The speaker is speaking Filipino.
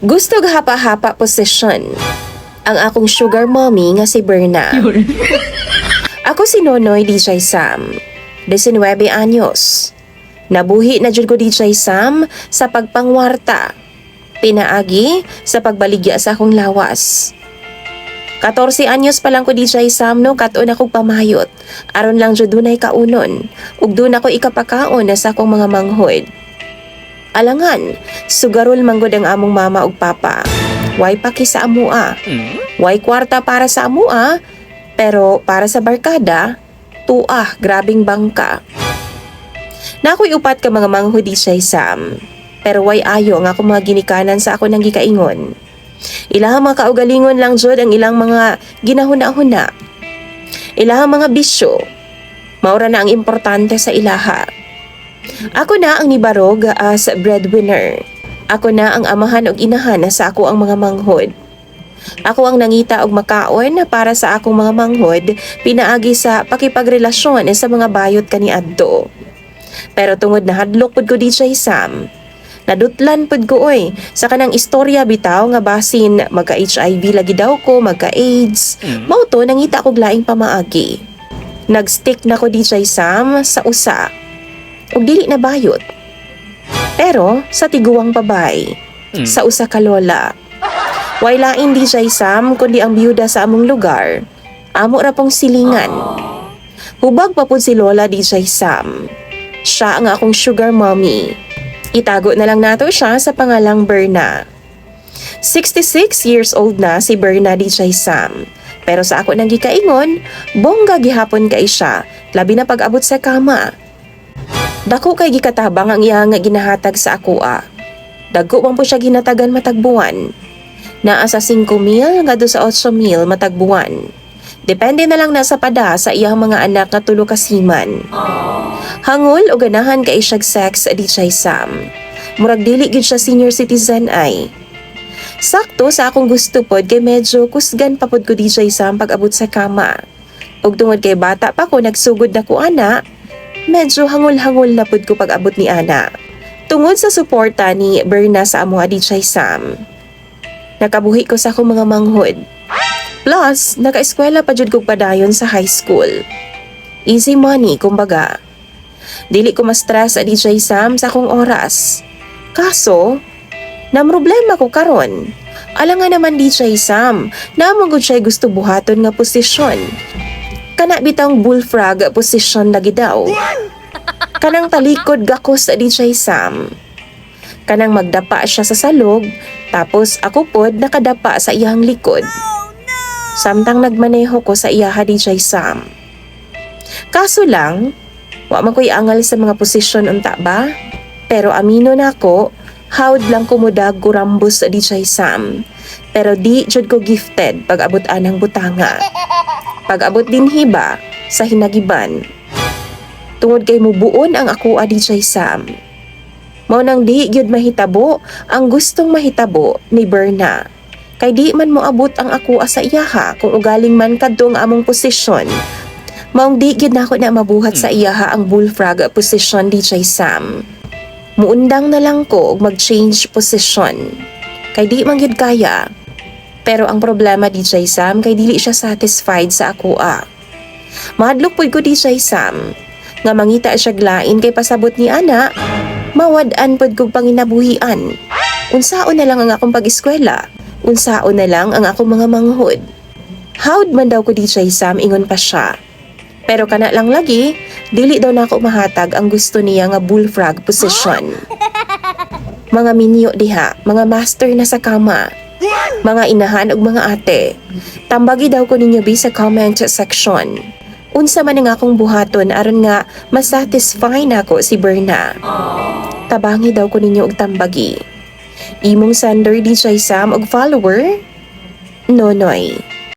Gusto hapa-hapa posisyon ang akong sugar mommy nga si Berna. Ako si Nonoy DJ Sam, 19 anyos. Nabuhi na jud ko DJ Sam sa pagpangwarta. Pinaagi sa pagbaligya sa akong lawas. 14 anyos pa lang ko DJ Sam no katon akong pamayot. Aron lang jud dunay kaunon ug dun ako ikapakaon na sa akong mga manghod. Alangan, sugarol manggod ang among mama ug papa. Way paki sa amua. Way kwarta para sa amua, pero para sa barkada, grabing bangka. Nakoy upat ka mga manghudi siya Sam, pero way ayo nga akong mga ginikanan sa ako nang gikaingon. Ilang mga kaugalingon lang jud ang ilang mga ginahuna-huna. Ilang mga bisyo, maura na ang importante sa ilaha. Ako na ang nibarog as breadwinner. Ako na ang amahan og inahan sa ako ang mga manghod. Ako ang nangita og makaon para sa akong mga manghod pinaagi sa pakipagrelasyon sa mga bayot kaniadto. Pero tungod na hadlok pud ko DJ Sam, nadutlan pud ko sa kanang istorya bitaw nga basin magka-HIV lagi daw ko, magka-AIDS. Mao to nangita kog laing pamaagi. Nagstick na ko DJ Sam sa usa ug dili na bayot. Pero sa tiguang babay, sa usa ka lola. Way lain DJ Sam kundi ang biyuda sa among lugar. Amo ra pong silingan. Hubag pa pud si lola DJ Sam. Siya ang akong sugar mommy. Itago na lang nato siya sa pangalang Berna. 66 years old na si Berna DJ Sam. Pero sa ako nang gikaingon, bongga gihapon kay siya, labi na pag-abot sa kama. Dako kay gikatabang ang iya nga ginahatag sa akoa. Dagko man po siya ginatagan matagbuan. Naa sa 5,000 ngadto sa 8,000 matagbuan. Depende na lang nasa pada sa iyang mga anak nga tulo ka siman. Hangol o ganahan kay siyag sex DJ Sam. Murag dili gid siya senior citizen ay. Sakto sa akong gusto pod kay medyo kusgan pa pod ko DJ Sam pag-abot sa kama. Ug tungod kay bata pa ko nagsugod na ko ana. Medyo hangol-hangol na pud ko pag-abot ni ana. Tungod sa suporta ni Berna sa amuha DJ Sam, nakabuhi ko sa akong mga manghod. Plus, naka-eskwela pa jud kog padayon sa high school. Easy money, kumbaga. Dili ko ma-stress a DJ Sam sa akong oras. Kaso, namroblema ko karon. Alangan naman DJ Sam, namang gud siya gusto buhaton nga posisyon. Kana bitang bullfrog position lagi daw. Kanang talikod gakos sa DJ Sam. Kanang magdapa siya sa salog, tapos ako pod nakadapa sa iyang likod. Samtang nagmaneho ko sa iyaha DJ Sam. Kaso lang, wa man ko'y angal sa mga posisyon unta ba? Pero amino na ako, hawd lang kumudag gurambos sa DJ Sam. Pero di jud ko gifted pag abot anang butanga. Pag-abot din hiba sa hinagiban. Tungod kay mubuon ang ako a DJ Sam. Mao nang di gyud mahitabo ang gustong mahitabo ni Berna. Kay di man moabot ang ako sa iyaha kung ugaling man kadtong among posisyon. Maong di gyud nako na mabuhat sa iyaha ang bullfrog position DJ Sam. Muundang na lang ko og mag-change position. Kay di man gyud kaya. Pero ang problema DJ Sam kay dili siya satisfied sa akoa. Mahadlok pud ko DJ Sam nga mangita siya glain kay pasabot ni ana, mawad-an pud kog panginabuhian. Unsaon na lang ang akong pag-eskwela, unsaon na lang ang akong mga manghod. Howd man daw ko DJ Sam ingon pa siya. Pero kana lang lagi, dili daw nako mahatag ang gusto niya nga bullfrog position. Mga minyo diha, mga master na sa kama. Mga inahan ug mga ate, tambagi daw ko ninyo bi sa comment section. Unsa man ang akong buhaton aron nga masatisfy nako si Berna. Tabangi daw ko ninyo og tambagi. Imong sender DJ Sam og follower, Nonoy.